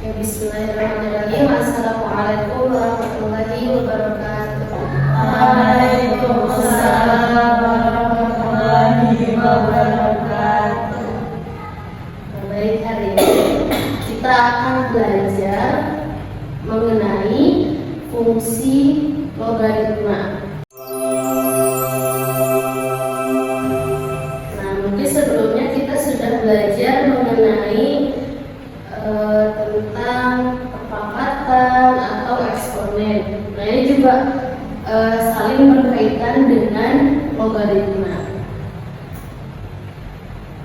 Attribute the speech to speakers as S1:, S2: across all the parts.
S1: Ya, bismillahirrahmanirrahim. Assalamualaikum warahmatullahi wabarakatuh.
S2: Waalaikumsalam warahmatullahi wabarakatuh.
S1: Baik, hari ini kita akan belajar mengenai fungsi logaritma. Nah, mungkin sebelumnya kita sudah belajar mengenai tentang perpangkatan atau eksponen. Nah, ini juga saling berkaitan dengan logaritma.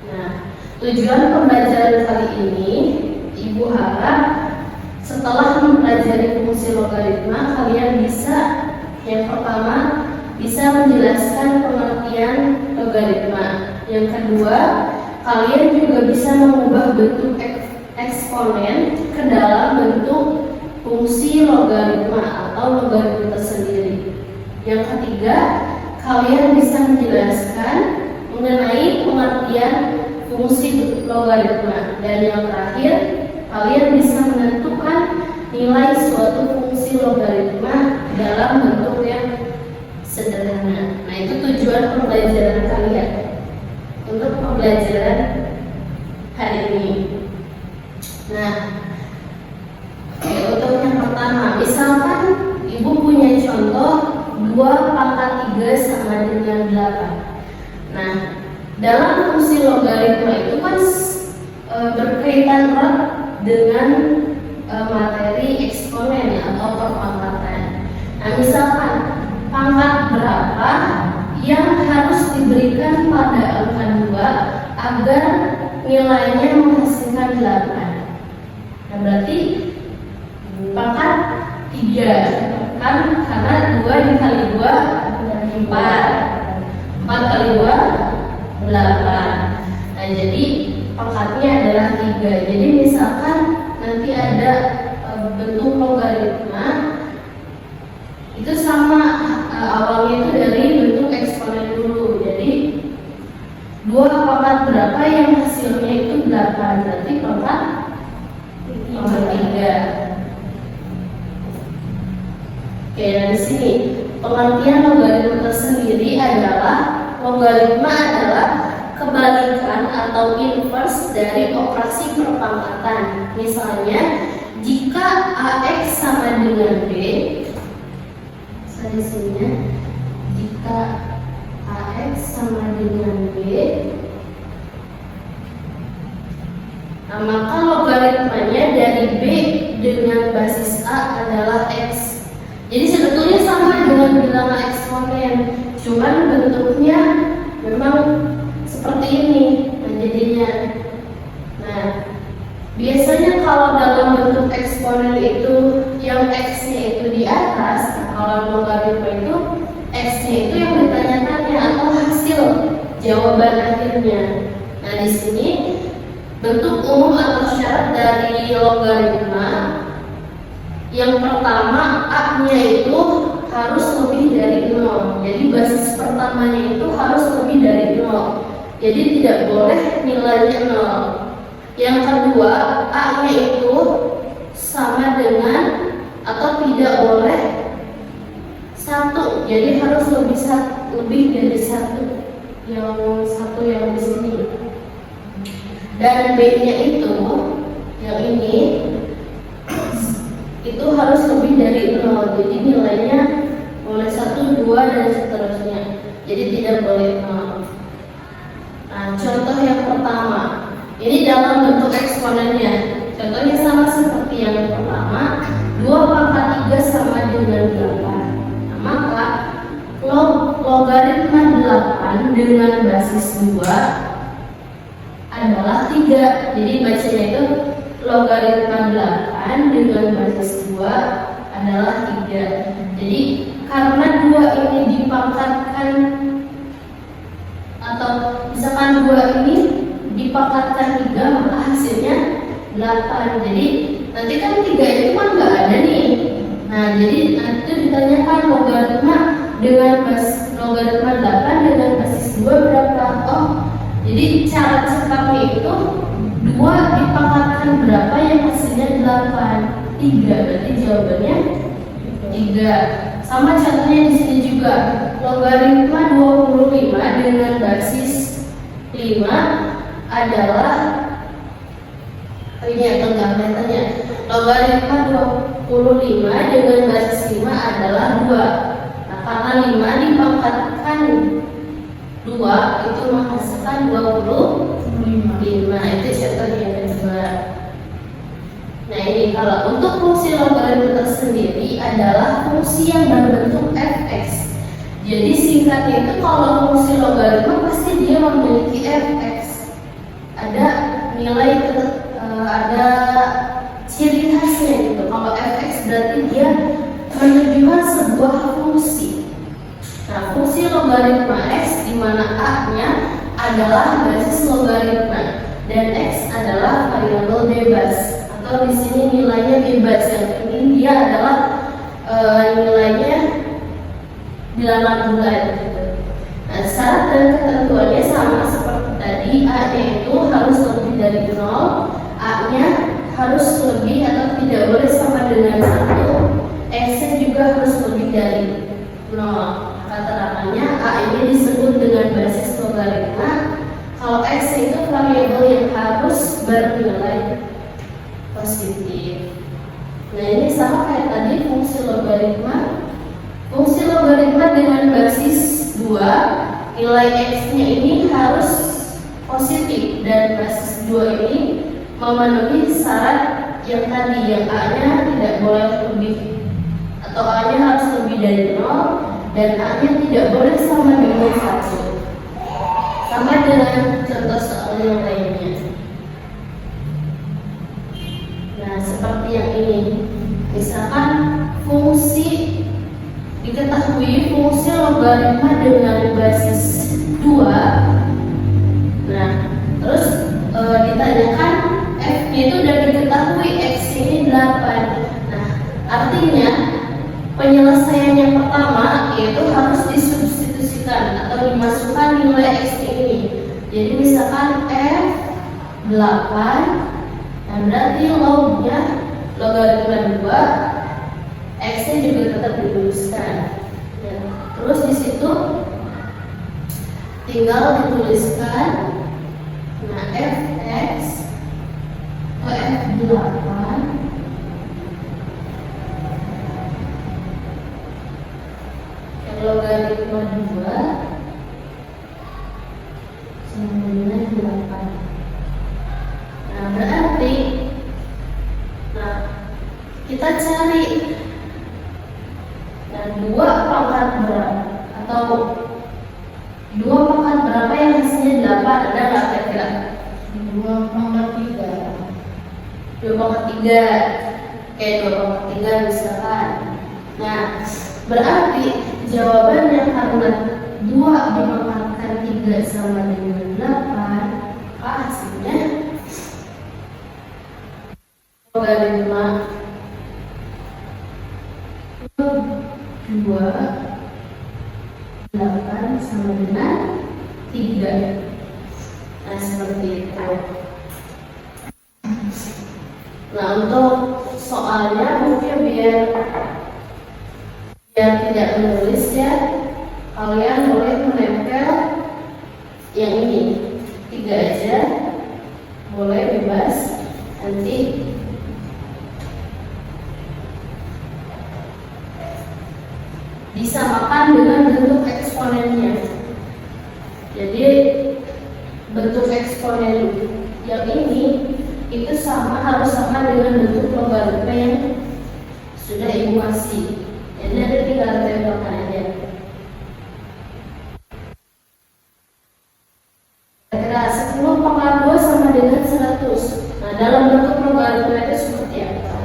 S1: Nah, tujuan pembelajaran kali ini, Ibu harap setelah mempelajari fungsi logaritma, kalian bisa, yang pertama, bisa menjelaskan pengertian logaritma. Yang kedua, kalian juga bisa mengubah bentuk eksponen ke dalam bentuk fungsi logaritma atau logaritma tersendiri. Yang ketiga, kalian bisa menjelaskan mengenai pengertian fungsi logaritma. Dan yang terakhir, kalian bisa menentukan nilai suatu fungsi logaritma dalam bentuk yang sederhana. Nah, itu tujuan pembelajaran kalian untuk pembelajaran hari ini. Nah, untuk yang pertama, misalkan Ibu punya contoh 2/3 sama dengan 8. Nah, dalam fungsi logaritma itu kan berkaitan erat dengan materi eksponen atau perpangkatan. Nah, misalkan pangkat berapa yang harus diberikan pada angka 2 agar nilainya menghasilkan 8. Nah, berarti pangkat 3 kan, karena 2 dikali 2 4, 4 kali 2 8. Nah, jadi pangkatnya adalah 3. Jadi misalkan nanti ada bentuk logaritma itu sama, awalnya itu dari bentuk eksponen dulu. Jadi 2 pangkat berapa yang hasilnya itu 8, berarti pangkat 3. Oke, nah di sini pengertian logaritma tersendiri adalah logaritma adalah kebalikan atau inverse dari operasi perpangkatan. Misalnya, jika AX sama dengan B, di sini jika AX sama dengan B, nah, maka logaritmanya dari B dengan basis A adalah X. Jadi sebetulnya sama dengan bilangan eksponen, cuman bentuknya memang seperti ini. Nah, jadinya, nah, biasanya kalau dalam bentuk eksponen itu yang X-nya itu di atas, kalau logaritma itu X-nya itu yang ditanya-tanya atau hasil jawaban akhirnya. Nah, di sini bentuk umum atau syarat dari logaritma yang pertama, A-nya itu harus lebih dari 0. Jadi basis pertamanya itu harus lebih dari 0. Jadi tidak boleh nilainya 0. Yang kedua, A-nya itu sama dengan atau tidak boleh 1. Jadi harus lebih dari 1. Yang satu yang di sini. Dan B-nya itu, yang ini, itu harus lebih dari 0. Jadi nilainya boleh 1, 2, dan seterusnya. Jadi tidak boleh 0. Nah, contoh yang pertama, ini dalam bentuk eksponennya. Contohnya sama seperti yang pertama, 2/3 sama dengan 8. Nah, maka logaritma 8 dengan basis 2 adalah 3. Jadi bacanya itu logaritma 8 dengan basis 2 adalah 3. Jadi karena 2 ini dipangkatkan, atau misalkan 2 ini dipangkatkan 3, maka hasilnya 8. Jadi nanti kan 3 itu kan nggak ada nih. Nah, jadi nanti ditanyakan logaritma dengan logaritma 8 dengan basis 2 berapa? Oh, jadi cara cetaknya itu 2 dipangkatkan berapa yang hasilnya 8. 3. Berarti jawabannya 3. Sama contohnya di sini juga. Logaritma 25 dengan basis 5 adalah ini atau enggak kelihatannya. Logaritma 25 dengan basis 5 adalah 2. Nah, karena 5 dipangkatkan 2 itu menghasilkan 25. Itu contoh yang kedua. Nah, ini kalau untuk fungsi logaritma tersendiri adalah fungsi yang berbentuk fx. Jadi singkatnya itu kalau fungsi logaritma pasti dia memiliki fx. Ada nilai ada ciri khasnya gitu. Kalau fx berarti dia menunjukkan sebuah fungsi. Nah, fungsi logaritma x di mana a-nya adalah basis logaritma dan x adalah variabel bebas atau di sini nilainya bebas. Yang ini dia adalah nilainya bilangan bulat gitu. Nah, syarat dan ketentuannya sama seperti tadi. A-nya itu harus lebih dari 0, A-nya harus lebih atau tidak boleh sama dengan 1, X-nya juga harus lebih dari 0. Keterangannya A ini disebut dengan basis logaritma kalau X itu variabel yang harus bernilai positif. Nah, ini sama kayak tadi fungsi logaritma. Fungsi logaritma dengan basis 2, nilai X-nya ini harus positif dan basis 2 ini memenuhi syarat yang tadi, yang A-nya tidak boleh lebih atau A-nya harus lebih dari 0 dan A-nya tidak boleh sama dengan 1. Sama dengan contoh soal yang lainnya. Nah, seperti yang ini. Misalkan fungsi diketahui fungsi logaritma dengan basis 2. Nah, terus ditanyakan f-nya itu udah diketahui, x ini 8. Nah, artinya penyelesaian yang pertama yaitu harus disubstitusikan atau dimasukkan nilai x ini. Jadi misalkan f 8, nah berarti lognya logaritma 2, x-nya juga tetap dirumuskan. Ya. Terus di situ tinggal dituliskan, nah fx atau f8 logaritma 2 sama dengan 8. Nah, berarti kita cari dan 2 pangkat berapa atau 2 pangkat berapa yang hasilnya 8, ada nggak kira-kira?
S2: 2 pangkat 3.
S1: 2 pangkat 3. Oke, 2 pangkat 3 misalkan. Nah, berarti jawabannya karena 2 dipangkatkan 3 sama dengan 8, hasilnya logaritma 2 8 sama dengan 3. Nah, seperti itu. Nah, untuk soalnya mungkin biar tidak menulis ya, kalian boleh menempel yang ini 3 aja, boleh bebas. Nanti disamakan dengan bentuk eksponennya. Jadi bentuk eksponen yang ini itu harus sama dengan bentuk logaritma yang sudah ibu kasih. Jadi ada tinggal tempelkan aja. Kira 10 pangkat 2 sama dengan 100. Nah, dalam bentuk logaritma itu seperti apa?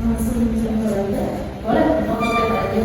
S1: Langsung tempel aja. Boleh? Tempel aja.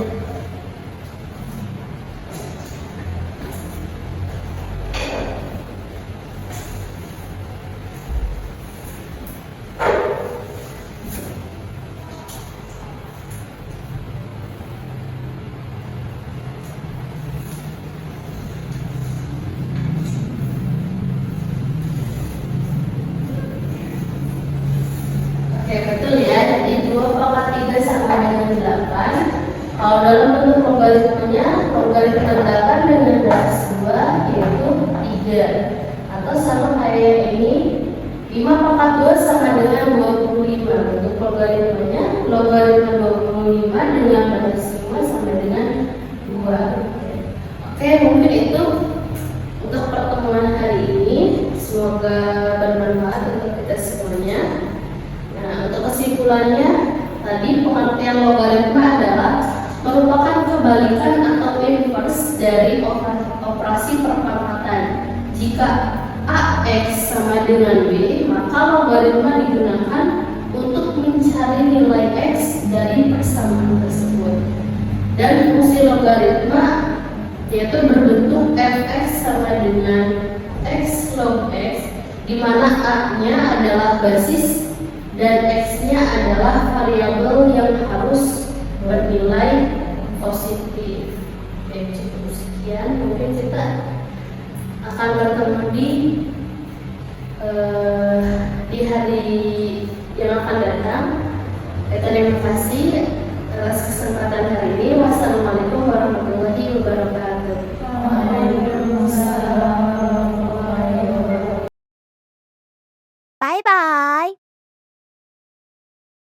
S1: Kalau dalam bentuk logaritmanya, logaritma 8 dengan basis 2 yaitu 3. Atau sama kayak yang ini, 5 pangkat 2 sama dengan 25. Bentuk logaritmanya, logaritma 25 dengan basis 5 sama dengan 2. Oke, mungkin itu untuk pertemuan hari ini. Semoga bermanfaat untuk kita semuanya. Nah, untuk kesimpulannya, tadi pengertian logaritma adalah merupakan kebalikan atau inverse dari operasi perpangkatan. Jika AX sama dengan B, maka logaritma digunakan untuk mencari nilai X dari persamaan tersebut. Dan fungsi logaritma yaitu berbentuk fx sama dengan x log x, di mana a-nya adalah basis dan x-nya adalah variabel yang harus bernilai positif. Oke, cukup sekian. Mungkin kita akan bertemu di hari yang akan datang. Terima kasih atas kesempatan hari ini. Wassalamualaikum warahmatullahi wabarakatuh.